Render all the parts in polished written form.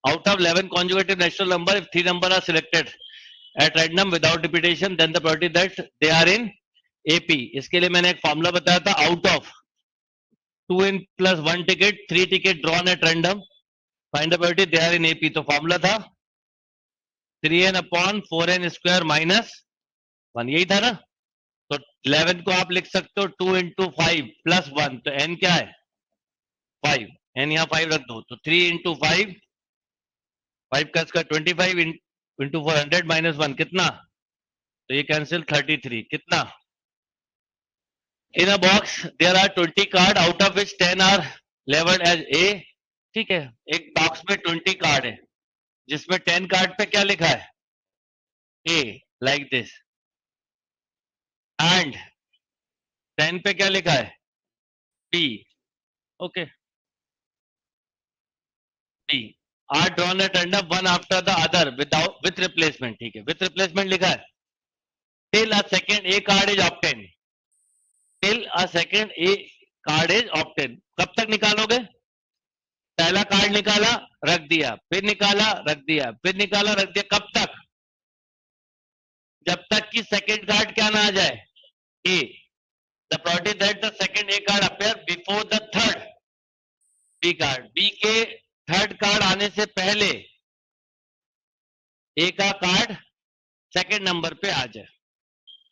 out of 11 conjugative natural number, if 3 number are selected at random without repetition, then the probability that they are in AP. इसके लिए मैंने एक formula बताया था, out of 2 in plus 1 ticket, 3 ticket drawn at random, find the probability they are in AP. तो formula था 3n upon 4n square minus 1, यही था ना. तो 11 को आप लिख सकते हो 2 into 5 plus 1, तो n क्या है 5, n यहाँ 5 रख दो, तो 3 into 5, 5 का स्क्वायर 25 into 400 minus 1 कितना, तो ये कैंसिल 33 कितना. In a box there are 20 card out of which 10 are labeled as A. ठीक है, एक बॉक्स में 20 कार्ड है जिसमें 10 कार्ड पे क्या लिखा है A, like this, and 10 पे क्या लिखा है B. Okay, B are drawn at random one after the other with replacement. ठीक है, with replacement लिखा है. Till a second A card is obtained. Till a second A card is obtained. कब तक निकालोगे, पहला कार्ड निकाला रख दिया, फिर निकाला रख दिया, फिर निकाला रख दिया, कब तक, जब तक कि सेकंड कार्ड क्या ना आ जाए A. The probability that the second A card appear before the third B card. B के थर्ड कार्ड आने से पहले A का कार्ड सेकंड नंबर पे आ जाए.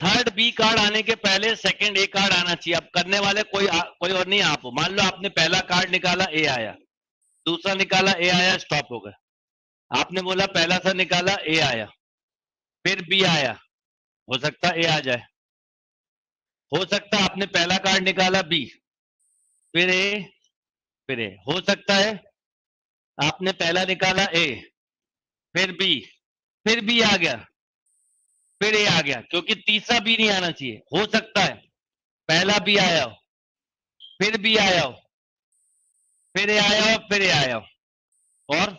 थर्ड बी कार्ड आने के पहले सेकंड ए कार्ड आना चाहिए. अब करने वाले कोई और नहीं आप हो. मान लो आपने पहला कार्ड निकाला ए आया, दूसरा निकाला ए आया, स्टॉप हो गया. आपने बोला पहला सा निकाला ए आया, फिर बी आया, हो सकता ए आ जाए. हो सकता आपने पहला कार्ड निकाला बी, फिर ए, फिर ए. हो सकता है आपने पहला निकाला ए, फिर बी आ गया, फिर ए आ गया, क्योंकि तीसरा बी नहीं आना चाहिए. हो सकता है पहला बी आया हो, फिर बी आया हो, फिर ए आया हो, फिर ए आया हो. और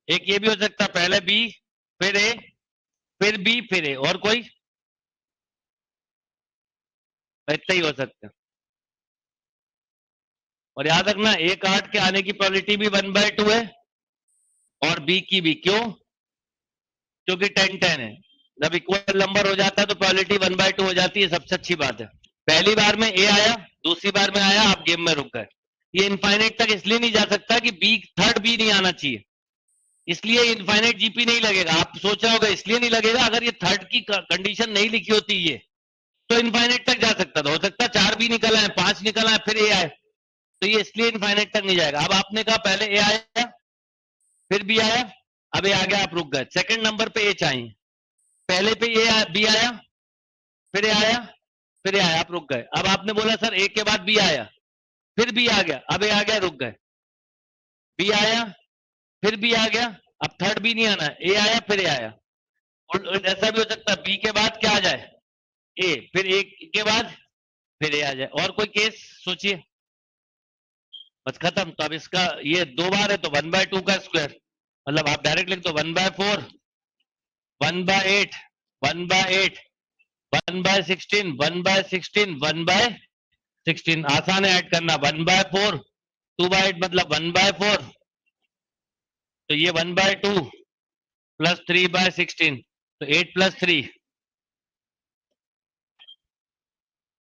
एक ये भी हो सकता है पहले बी, फिर ए, फिर बी, फिर ए. और कोई इतना ही हो सकता है. और याद रखना ए कार्ड के आने की प्रोबेबिलिटी भी 1/2 है और बी की भी. क्यों, क्योंकि 10-10 है. जब इक्वल नंबर हो जाता है तो प्रोबेबिलिटी 1/2 हो जाती है. सबसे अच्छी बात है. पहली बार में ए आया, दूसरी बार में आया, आप गेम में रुक गए. ये इनफाइनाइट तक इसलिए नहीं जा सकता कि बी, थर्ड बी नहीं आना चाहिए, इसलिए इनफाइनाइट जीपी नहीं लगेगा. आप सोच रहे होगा इसलिए नहीं लगेगा, अगर ये थर्ड की कंडीशन नहीं लिखी होती ये तो इनफाइनाइट तक जा सकता था. हो सकता 4 बी निकला है, 5 निकला है, फिर ए आए, तो ये इसलिए इनफाइनाइट तक नहीं जाएगा. अब आपने कहा पहले ए आया, फिर बी आया, अब ए आ गया, आप रुक गए. सेकंड नंबर पे ए चाहिए, पहले पे ए बी आया, फिर ए आया, फिर ए आया, आप रुक गए. अब आपने बोला सर ए के बाद बी आया, फिर बी आ गया, अब ए आ गया, रुक गए. बी आया, फिर बी आ गया, अब थर्ड बी नहीं आना, ए आया, फिर ए आया. और ऐसा भी हो सकता है बी के बाद क्या आ जाए ए, फिर ए के बाद फिर ए आ जाए. और कोई केस सोचिए, बस खत्म. तो अब इसका ये 2 बार है तो 1/2 का स्क्वायर, मतलब आप डायरेक्ट लिख दो 1/4, 1/8, 1/8, 1/16, 1/16, 1/16. आसान है ऐड करना. 1/4, 2/8 मतलब 1/4, तो ये 1/2 प्लस 3/16, तो 8 + 3